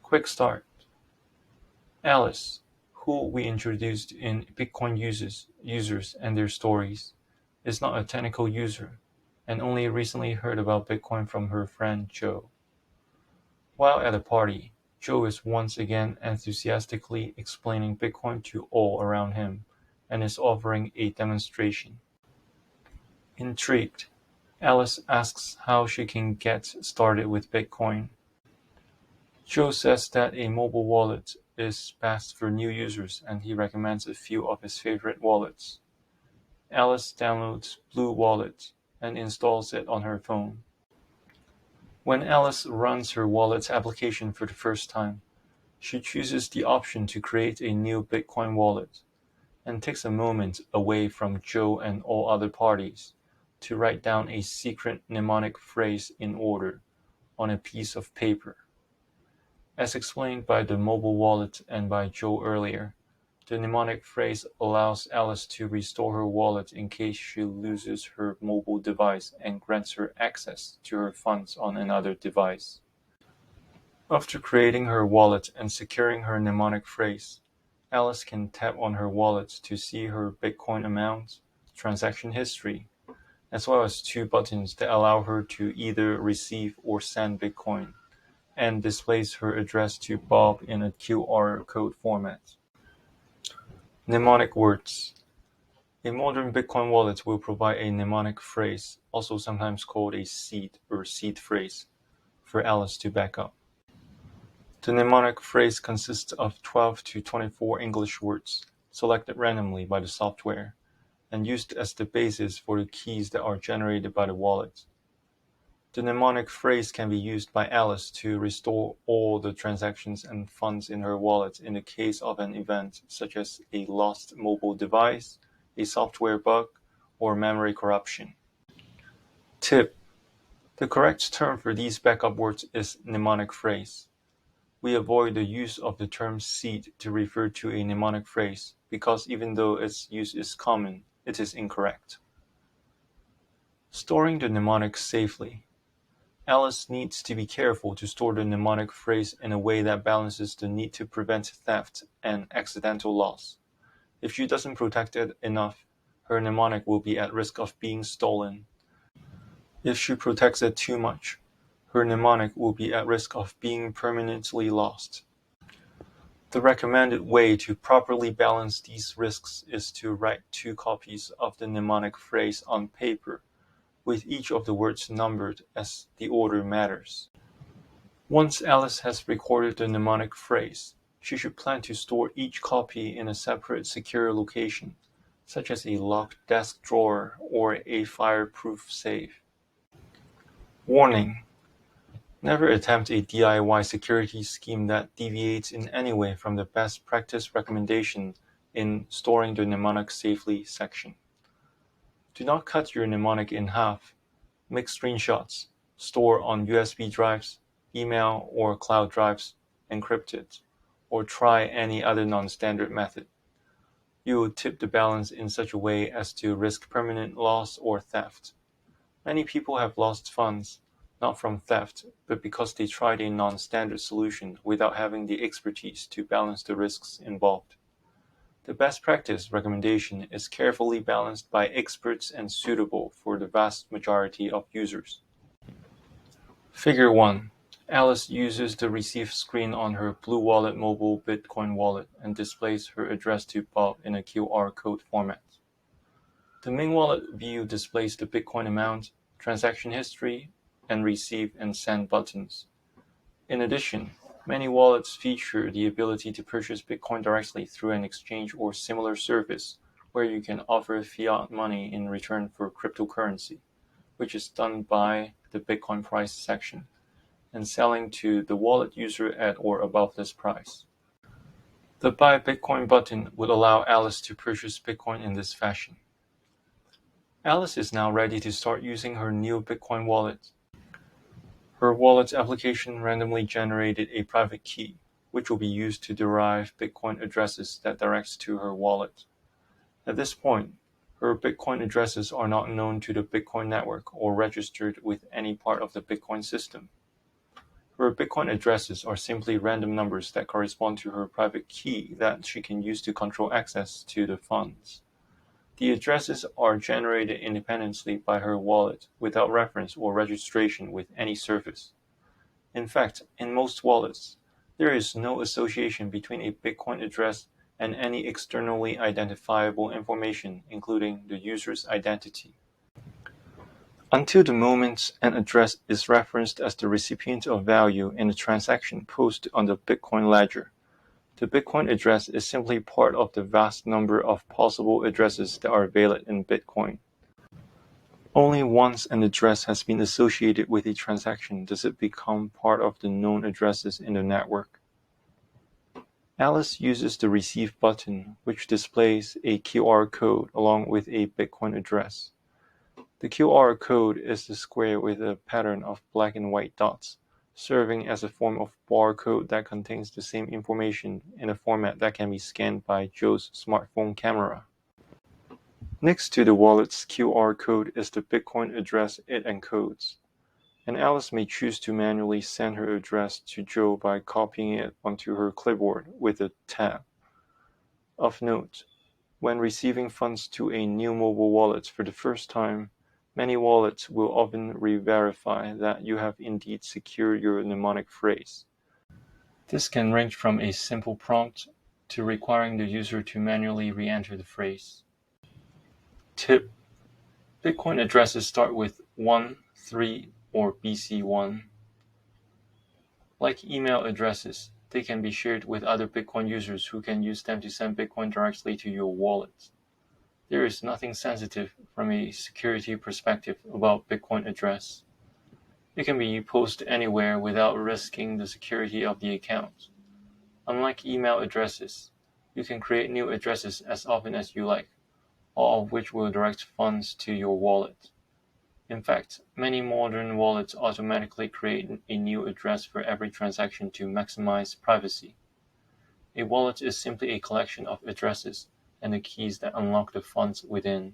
Quick start. Alice, who we introduced in Bitcoin users and their stories, is not a technical user and only recently heard about Bitcoin from her friend Joe. While at a party, Joe is once again enthusiastically explaining Bitcoin to all around him and is offering a demonstration. Intrigued, Alice asks how she can get started with Bitcoin. Joe says that a mobile wallet is best for new users and he recommends a few of his favorite wallets. Alice downloads Blue Wallet and installs it on her phone. When Alice runs her wallet's application for the first time, she chooses the option to create a new Bitcoin wallet and takes a moment away from Joe and all other parties to write down a secret mnemonic phrase in order on a piece of paper. As explained by the mobile wallet and by Joe earlier, the mnemonic phrase allows Alice to restore her wallet in case she loses her mobile device and grants her access to her funds on another device. After creating her wallet and securing her mnemonic phrase, Alice can tap on her wallet to see her Bitcoin amount, transaction history, as well as two buttons that allow her to either receive or send Bitcoin, and displays her address to Bob in a QR code format. Mnemonic words. A modern Bitcoin wallet will provide a mnemonic phrase, also sometimes called a seed or seed phrase, for Alice to back up. The mnemonic phrase consists of 12 to 24 English words, selected randomly by the software, and used as the basis for the keys that are generated by the wallet. The mnemonic phrase can be used by Alice to restore all the transactions and funds in her wallet in the case of an event such as a lost mobile device, a software bug, or memory corruption. Tip: the correct term for these backup words is mnemonic phrase. We avoid the use of the term seed to refer to a mnemonic phrase because even though its use is common, it is incorrect. Storing the mnemonic safely. Alice needs to be careful to store the mnemonic phrase in a way that balances the need to prevent theft and accidental loss. If she doesn't protect it enough, her mnemonic will be at risk of being stolen. If she protects it too much, her mnemonic will be at risk of being permanently lost. The recommended way to properly balance these risks is to write 2 copies of the mnemonic phrase on paper, with each of the words numbered as the order matters. Once Alice has recorded the mnemonic phrase, she should plan to store each copy in a separate secure location, such as a locked desk drawer or a fireproof safe. Warning: never attempt a DIY security scheme that deviates in any way from the best practice recommendation in storing the mnemonic safely section. Do not cut your mnemonic in half. Make screenshots, store on USB drives, email or cloud drives, encrypt it, or try any other non-standard method. You will tip the balance in such a way as to risk permanent loss or theft. Many people have lost funds, not from theft, but because they tried a non-standard solution without having the expertise to balance the risks involved. The best practice recommendation is carefully balanced by experts and suitable for the vast majority of users. Figure 1. Alice uses the receive screen on her Blue Wallet mobile Bitcoin wallet and displays her address to Bob in a QR code format. The main wallet view displays the Bitcoin amount, transaction history, and receive and send buttons. In addition, many wallets feature the ability to purchase Bitcoin directly through an exchange or similar service, where you can offer fiat money in return for cryptocurrency, which is done by the Bitcoin price section, and selling to the wallet user at or above this price. The Buy Bitcoin button would allow Alice to purchase Bitcoin in this fashion. Alice is now ready to start using her new Bitcoin wallet. Her wallet's application randomly generated a private key, which will be used to derive Bitcoin addresses that directs to her wallet. At this point, her Bitcoin addresses are not known to the Bitcoin network or registered with any part of the Bitcoin system. Her Bitcoin addresses are simply random numbers that correspond to her private key that she can use to control access to the funds. The addresses are generated independently by her wallet without reference or registration with any service. In fact, in most wallets, there is no association between a Bitcoin address and any externally identifiable information, including the user's identity. Until the moment an address is referenced as the recipient of value in a transaction posted on the Bitcoin ledger, the Bitcoin address is simply part of the vast number of possible addresses that are valid in Bitcoin. Only once an address has been associated with a transaction does it become part of the known addresses in the network. Alice uses the Receive button, which displays a QR code along with a Bitcoin address. The QR code is the square with a pattern of black and white dots, serving as a form of barcode that contains the same information in a format that can be scanned by Joe's smartphone camera. Next to the wallet's QR code is the Bitcoin address it encodes, and Alice may choose to manually send her address to Joe by copying it onto her clipboard with a tab. Of note, when receiving funds to a new mobile wallet for the first time, many wallets will often re-verify that you have indeed secured your mnemonic phrase. This can range from a simple prompt to requiring the user to manually re-enter the phrase. Tip: Bitcoin addresses start with 1, 3, or BC1. Like email addresses, they can be shared with other Bitcoin users who can use them to send Bitcoin directly to your wallet. There is nothing sensitive from a security perspective about Bitcoin address. It can be posted anywhere without risking the security of the account. Unlike email addresses, you can create new addresses as often as you like, all of which will direct funds to your wallet. In fact, many modern wallets automatically create a new address for every transaction to maximize privacy. A wallet is simply a collection of addresses and the keys that unlock the funds within.